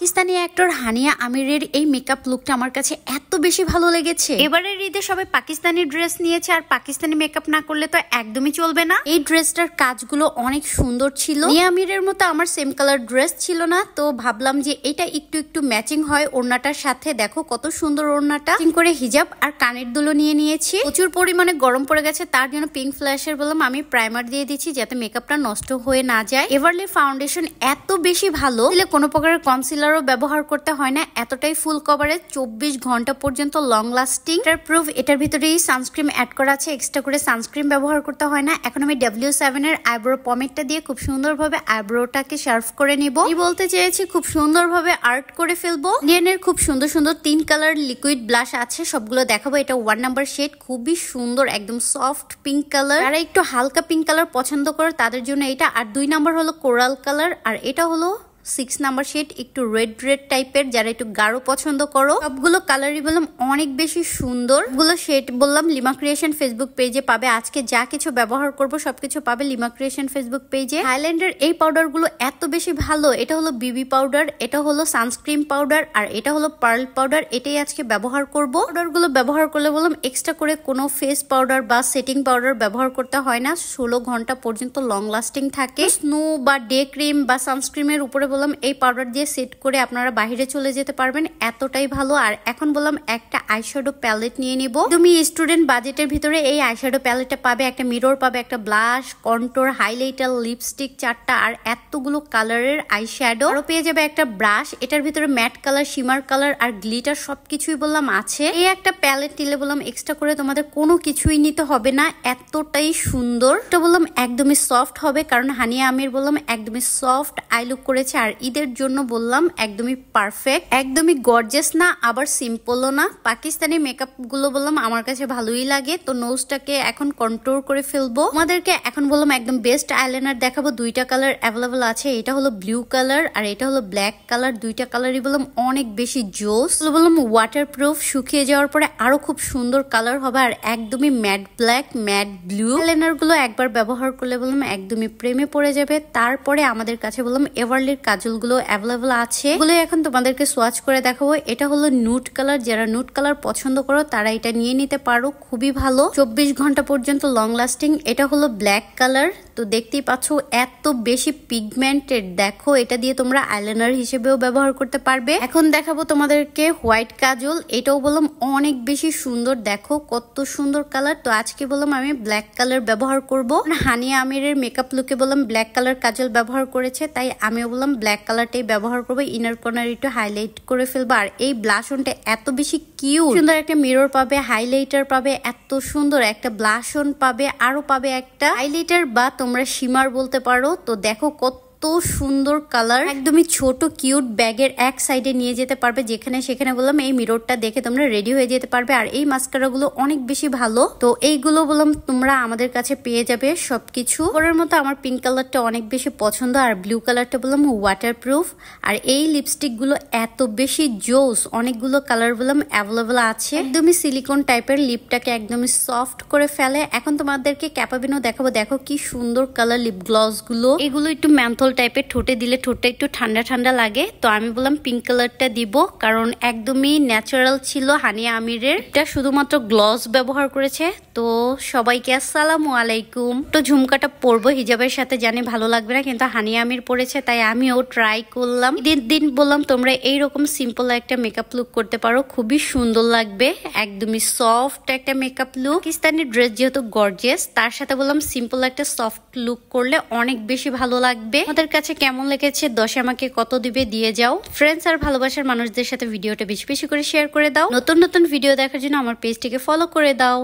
Pakistani actor Haniyeh আমিরের এই makeup লুকটা আমার কাছে এত বেশি ভালো লেগেছে। এবারের ঈদে সবাই পাকিস্তানি ড্রেস নিয়েছে, আর পাকিস্তানি মেকআপ না করলে তো একদমই চলবে না। এই ড্রেসটার কাজগুলো অনেক সুন্দর ছিল। হানিয়া আমিরের মতো আমার সেম কালার ড্রেস ছিল না, তো ভাবলাম যে এটা একটু একটু ম্যাচিং হয় ওড়নাটার সাথে। দেখো কত সুন্দর ওড়নাটা। ম্যাচিং করে হিজাব আর কানের দুলো নিয়ে নিয়েছি। প্রচুর পরিমাণে গরম পড়ে গেছে, তার জন্য পিঙ্ক ফ্ল্যাশের বললাম আমি প্রাইমার দিয়ে দিচ্ছি যাতে মেকআপটা নষ্ট হয়ে না যায়। এভারলি ফাউন্ডেশন এত বেশি ভালো, কোনো প্রকারের কনসিলার ব্যবহার করতে হয় না, এতটাই ফুল কভারেজ, 24 ঘন্টা পর্যন্ত লং লাস্টিং। এটার প্রুফ এটার ভিতরেই সানস্ক্রিন অ্যাড করা আছে, এক্সট্রা করে সানস্ক্রিন ব্যবহার করতে হয় না। এখন আমি W7 এর আইব্রো পমেটটা দিয়ে খুব সুন্দরভাবে আইব্রোটাকে শার্প করে নিব। এই বলতে চেয়েছি খুব সুন্দরভাবে আর্ট করে ফেলবো। লিয়েনের খুব সুন্দর সুন্দর 3 কালার লিকুইড ব্লাশ আছে, সবগুলো দেখাবো। এটা 1 নাম্বার শেড, খুবই সুন্দর, একদম সফট পিঙ্ক কালার। যারা একটু হালকা পিঙ্ক কালার পছন্দ করে তাদের জন্য এটা। আর 2 নাম্বার হলো কোরাল কালার, আর এটা হলো 6 নাম্বার শেড, একটু রেড রেড টাইপের, যারা একটু গাঢ় পছন্দ করো। সবগুলো কালারই বললাম অনেক বেশি সুন্দর। গুলো শেড বললাম লিমা ক্রিয়েশন ফেসবুক পেজে পাবে। আজকে যা কিছু ব্যবহার করব সবকিছু পাবে লিমা ক্রিয়েশন ফেসবুক পেজে। থাইল্যান্ডের এই পাউডার গুলো এত বেশি ভালো। এটা হলো বিবি পাউডার, এটা হলো সানস্ক্রিন পাউডার, আর এটা হলো পার্ল পাউডার। এটাই আজকে ব্যবহার করব। পাউডার গুলো ব্যবহার করলে বললাম এক্সট্রা করে কোনো ফেস পাউডার বা সেটিং পাউডার ব্যবহার করতে হয় না। 16 ঘন্টা পর্যন্ত লং লাস্টিং থাকে। স্নো বা ডে ক্রিম বা সানস্ক্রিনের উপরে বললাম এই পাউডার দিয়ে সেট করে আপনারা বাইরে চলে যেতে পারবেন, এতটাই ভালো। আর এখন বললাম একটা আইশ্যাডো প্যালেট নিয়ে নিব। তুমি স্টুডেন্ট বাজেটের ভিতরে এই আইশ্যাডো প্যালেটটা পাবে। একটা মিরর পাবে, একটা ব্লাশ, কন্ট্রোর, হাইলাইটার, লিপস্টিক 4টা, আর এতগুলো কালারের আইশ্যাডো। আরো পেয়ে যাবে একটা ব্রাশ। এটার ভিতরে ম্যাট কালার, শিমার কালার আর গ্লিটার সবকিছুই বললাম আছে। এই একটা প্যালেট নিলে বললাম এক্সট্রা করে তোমাদের কোনো কিছুই নিতে হবে না, এতটাই সুন্দর। এটা বললাম একদমই সফট হবে, কারণ হানিয়া আমির বললাম একদমই সফট আই লুক করেছে। আর ঈদের জন্য বললাম একদমই পারফেক্ট, একদমই গর্জিয়াস না, আবার সিম্পলও না। পাকিস্তানি মেকআপ গুলো বললাম আমার কাছে ভালোই লাগে। তো নোজটাকে এখন কন্ট্রোল করে ফেলবো। আমাদেরকে এখন বললাম একদম বেস্ট আইলাইনার দেখাবো। 2টা কালার অ্যাভেলেবল আছে, এটা হলো ব্লু কালার আর এটা হলো ব্ল্যাক কালার। 2টা কালারই বললাম অনেক বেশি জোস। বললাম ওয়াটার প্রুফ, শুকিয়ে যাওয়ার পরে আরো খুব সুন্দর কালার হবে। আর একদমই matte black, matte blue eyeliner গুলো একবার ব্যবহার করলে বললাম একদমই প্রেমে পড়ে যাবে। তারপরে আমাদের কাছে বললাম এভারলির কাজল গুলো অ্যাভেলেবল আছে, এগুলো এখন তোমাদেরকে সোয়াচ করে দেখাবো। এটা হলো নুট কালার, যারা নুট কালার পছন্দ করো তারা এটা নিয়ে নিতে পারো, খুবই ভালো, 24 ঘন্টা পর্যন্ত লং লাস্টিং। এটা হলো ব্ল্যাক কালার, তো দেখতেই পাচ্ছ এত বেশি পিগমেন্টেড। দেখো এটা দিয়ে তোমরা আইলাইনার হিসেবেও ব্যবহার করতে পারবে। এখন দেখাবো তোমাদেরকে হোয়াইট কাজল, এটাও বললাম অনেক বেশি সুন্দর। দেখো কত সুন্দর কালার। তো আজকে বললাম আমি ব্ল্যাক কালার ব্যবহার করব। হানিয়া আমিরের মেকআপ লুকে বললাম ব্ল্যাক কালার কাজল ব্যবহার করেছে, তাই আমিও বললাম ব্ল্যাক কালারটাই ব্যবহার করবো। ইনার কর্নার একটু হাইলাইট করে ফেলবো। আর এই ব্লাশনটা এত বেশি কিউট, সুন্দর একটা মিরর পাবে, হাইলাইটার পাবে, এত সুন্দর একটা ব্লাশন পাবে, আরো পাবে একটা হাইলাইটার বা তোমরা শিমার বলতে পারো। তো দেখো কত সুন্দর কালার, একদমই ছোট কিউট ব্যাগের এক সাইডে নিয়ে যেতে পারবে, যেখানে সেখানে বললাম এই মিররটা দেখে তোমরা রেডি হয়ে যেতে পারবে। আর এই মাস্কারা গুলো অনেক বেশি ভালো, তো এইগুলো বললাম তোমরা আমাদের কাছে পেয়ে যাবে সবকিছু। পরের মতো আমার পিঙ্ক কালারটা অনেক বেশি পছন্দ, আর ব্লু কালারটা বললাম ওয়াটার প্রুফ। আর এই লিপস্টিক গুলো এত বেশি জোস, অনেকগুলো কালার বললাম অ্যাভেলেবল আছে, একদমই সিলিকন টাইপের, লিপটাকে একদমই সফট করে ফেলে। এখন তোমাদেরকে ক্যাপাবিনো দেখাবো। দেখো কি সুন্দর কালার লিপ গ্লস গুলো, এগুলো একটু ম্যান্থল টাইপের, ঠোঁটে দিলে ঠোঁটটা একটু ঠান্ডা ঠান্ডা লাগে। তো আমি বললাম পিঙ্ক কালারটা দিব, কারণ একদমই ন্যাচারাল ছিল হানিয়া আমিরের। এটা শুধুমাত্র গ্লস ব্যবহার করেছে। তো সবাইকে আসসালামু আলাইকুম। তো ঝুমকাটা পরবো হিজাবের সাথে, জানি ভালো লাগবে না, কিন্তু হানিয়া আমির পরেছে তাই আমিও ট্রাই করলাম। দিন বললাম তোমরা এইরকম সিম্পল একটা মেকআপ লুক করতে পারো, খুবই সুন্দর লাগবে, একদমই সফট একটা মেকআপ লুক। পাকিস্তানি ড্রেস যেহেতু গর্জিয়াস, তার সাথে বললাম সিম্পল একটা সফট লুক করলে অনেক বেশি ভালো লাগবে। আমাদের কাছে কেমন লেগেছে 10 আমাকে কত দিবে দিয়ে যাও। ফ্রেন্ডস আর ভালোবাসার মানুষদের সাথে ভিডিওটা বেশি বেশি করে শেয়ার করে দাও। নতুন নতুন ভিডিও দেখার জন্য আমার পেজটিকে ফলো করে দাও।